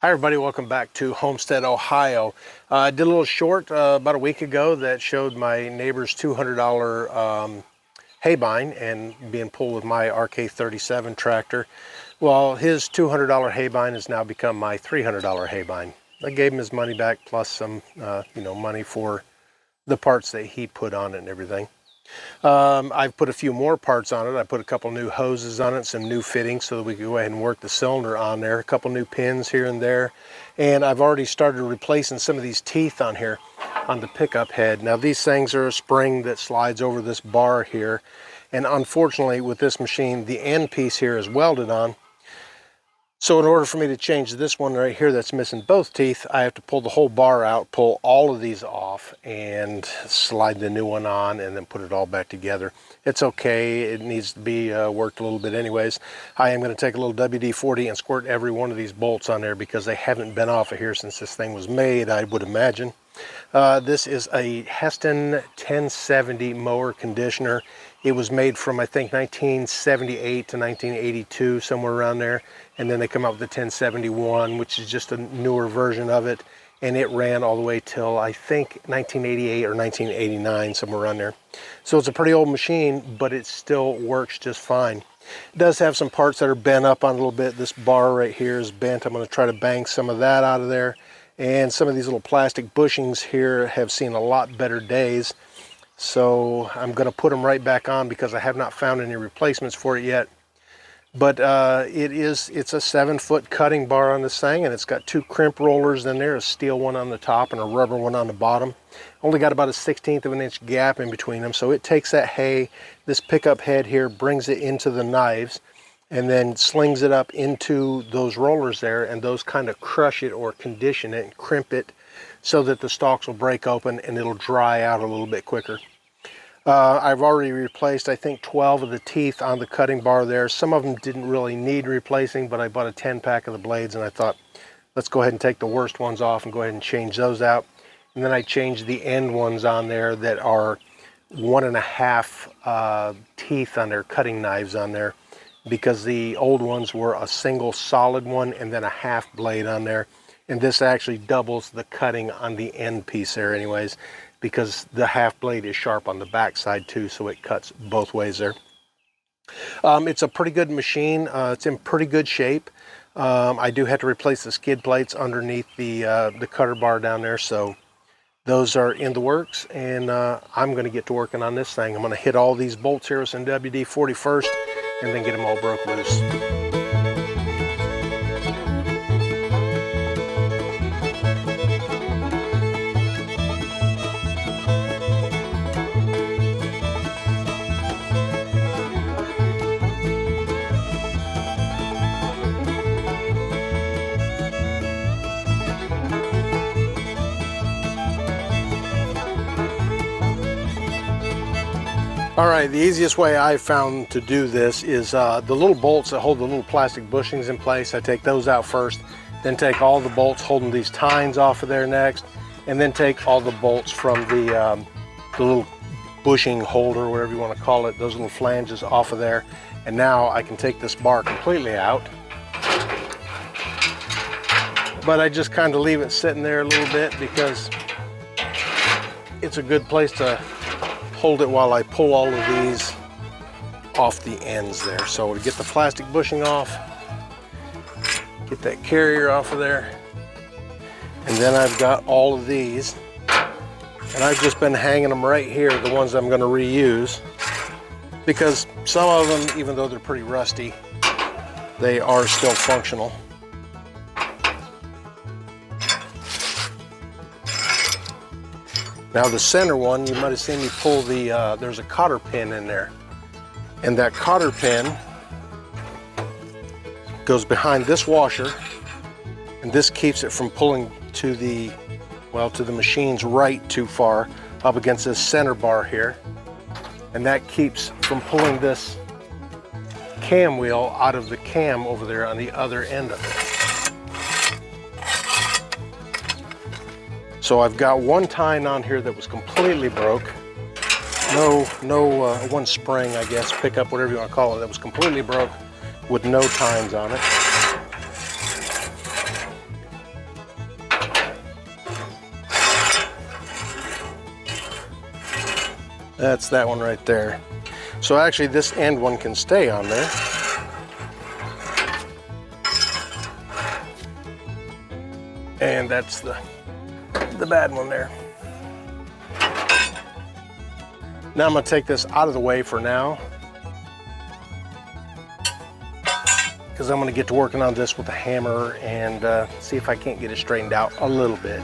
Hi everybody, welcome back to Homestead, Ohio. I did a little short about a week ago that showed my neighbor's $200 Haybine and being pulled with my RK37 tractor. Well, his $200 Haybine has now become my $300 Haybine. I gave him his money back plus some money for the parts that he put on it and everything. I've put a few more parts on it. I put a couple new hoses on it, some new fittings so that we could go ahead and work the cylinder on there, a couple new pins here and there. And I've already started replacing some of these teeth on here on the pickup head. Now these things are a spring that slides over this bar here. And unfortunately with this machine, the end piece here is welded on. So in order for me to change this one right here that's missing both teeth, I have to pull the whole bar out, pull all of these off, and slide the new one on, and then put it all back together. It's okay. It needs to be worked a little bit anyways. I am going to take a little WD-40 and squirt every one of these bolts on there because they haven't been off of here since this thing was made, I would imagine. This is a Hesston 1070 mower conditioner. It was made from, I think, 1978 to 1982, somewhere around there. And then they come out with the 1071, which is just a newer version of it. And it ran all the way till, I think, 1988 or 1989, somewhere around there. So it's a pretty old machine, but it still works just fine. It does have some parts that are bent up on a little bit. This bar right here is bent. I'm going to try to bang some of that out of there. And some of these little plastic bushings here have seen a lot better days. So I'm going to put them right back on because I have not found any replacements for it yet. But it's a 7-foot cutting bar on this thing, and it's got two crimp rollers in there, a steel one on the top and a rubber one on the bottom. Only got about a 1/16 of an inch gap in between them. So it takes that hay, this pickup head here, brings it into the knives, and then slings it up into those rollers there, and those kind of crush it or condition it and crimp it so that the stalks will break open and it'll dry out a little bit quicker. I've already replaced, I think, 12 of the teeth on the cutting bar there. Some of them didn't really need replacing, but I bought a 10-pack of the blades, and I thought, let's go ahead and take the worst ones off and go ahead and change those out. And then I changed the end ones on there that are 1.5 teeth on their cutting knives on there, because the old ones were a single solid one and then a half blade on there. And this actually doubles the cutting on the end piece there anyways, because the half blade is sharp on the back side too, so it cuts both ways there. It's a pretty good machine. It's in pretty good shape. I do have to replace the skid plates underneath the cutter bar down there, so those are in the works, and I'm going to get to working on this thing. I'm going to hit all these bolts here with some WD-40 first, and then get them all broke loose. All right, the easiest way I've found to do this is the little bolts that hold the little plastic bushings in place. I take those out first, then take all the bolts holding these tines off of there next, and then take all the bolts from the little bushing holder, whatever you want to call it, those little flanges off of there. And now I can take this bar completely out. But I just kind of leave it sitting there a little bit because it's a good place to hold it while I pull all of these off the ends there. So to get the plastic bushing off, get that carrier off of there, and then I've got all of these, and I've just been hanging them right here, the ones I'm going to reuse, because some of them, even though they're pretty rusty, they are still functional. Now the center one, you might have seen me pull the, there's a cotter pin in there. And that cotter pin goes behind this washer, and this keeps it from pulling to the, well, to the machine's right too far up against this center bar here. And that keeps from pulling this cam wheel out of the cam over there on the other end of it. So I've got one tine on here that was completely broke. One spring, I guess, pickup, whatever you want to call it, that was completely broke with no tines on it. That's that one right there. So actually this end one can stay on there. And that's the bad one there. Now I'm going to take this out of the way for now, because I'm going to get to working on this with a hammer and see if I can't get it straightened out a little bit.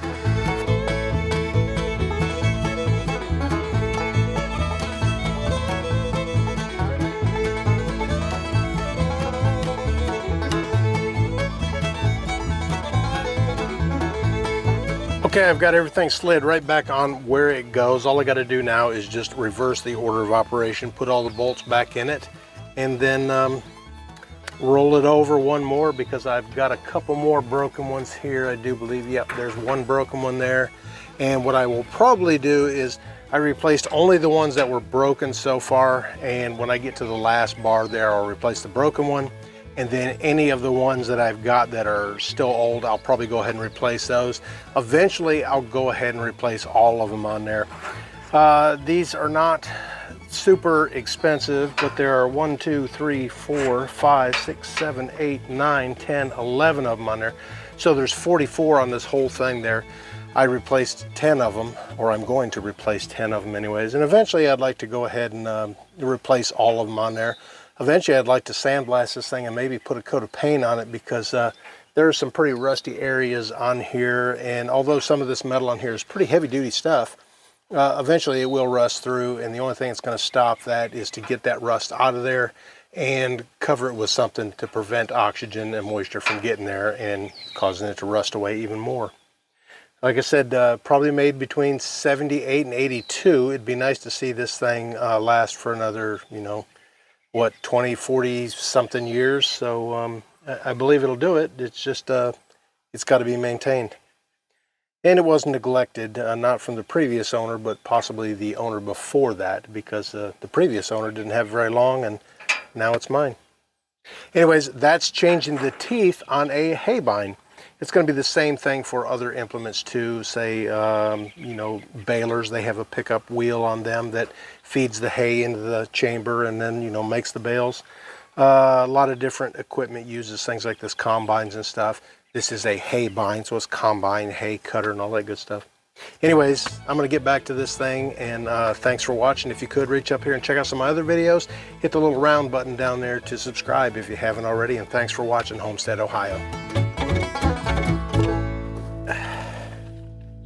Okay, I've got everything slid right back on where it goes. All I got to do now is just reverse the order of operation, put all the bolts back in it, and then roll it over one more, because I've got a couple more broken ones here. I do believe, yep, there's one broken one there. And what I will probably do is I replaced only the ones that were broken so far, and when I get to the last bar there, I'll replace the broken one. And then any of the ones that I've got that are still old, I'll probably go ahead and replace those. Eventually, I'll go ahead and replace all of them on there. These are not super expensive, but there are 1, 2, 3, 4, 5, 6, 7, 8, 9, 10, 11 of them on there. So there's 44 on this whole thing there. I replaced 10 of them, or I'm going to replace 10 of them anyways. And eventually I'd like to go ahead and replace all of them on there. Eventually I'd like to sandblast this thing and maybe put a coat of paint on it, because there are some pretty rusty areas on here, and although some of this metal on here is pretty heavy duty stuff, eventually it will rust through, and the only thing that's going to stop that is to get that rust out of there and cover it with something to prevent oxygen and moisture from getting there and causing it to rust away even more. Like I said, probably made between 78 and 82. It'd be nice to see this thing last for another, you know, what, 20, 40 something years. So I believe it'll do it. It's just, it's got to be maintained. And it was neglected, not from the previous owner, but possibly the owner before that, because the previous owner didn't have very long, and now it's mine. Anyways, that's changing the teeth on a Haybine. It's going to be the same thing for other implements too. Say, you know, balers, they have a pickup wheel on them that feeds the hay into the chamber and then, you know, makes the bales. A lot of different equipment uses things like this, combines and stuff. This is a Haybine, so it's combine, hay cutter, and all that good stuff. Anyways, I'm going to get back to this thing, and thanks for watching. If you could, reach up here and check out some of my other videos. Hit the little round button down there to subscribe if you haven't already, and thanks for watching Homestead, Ohio.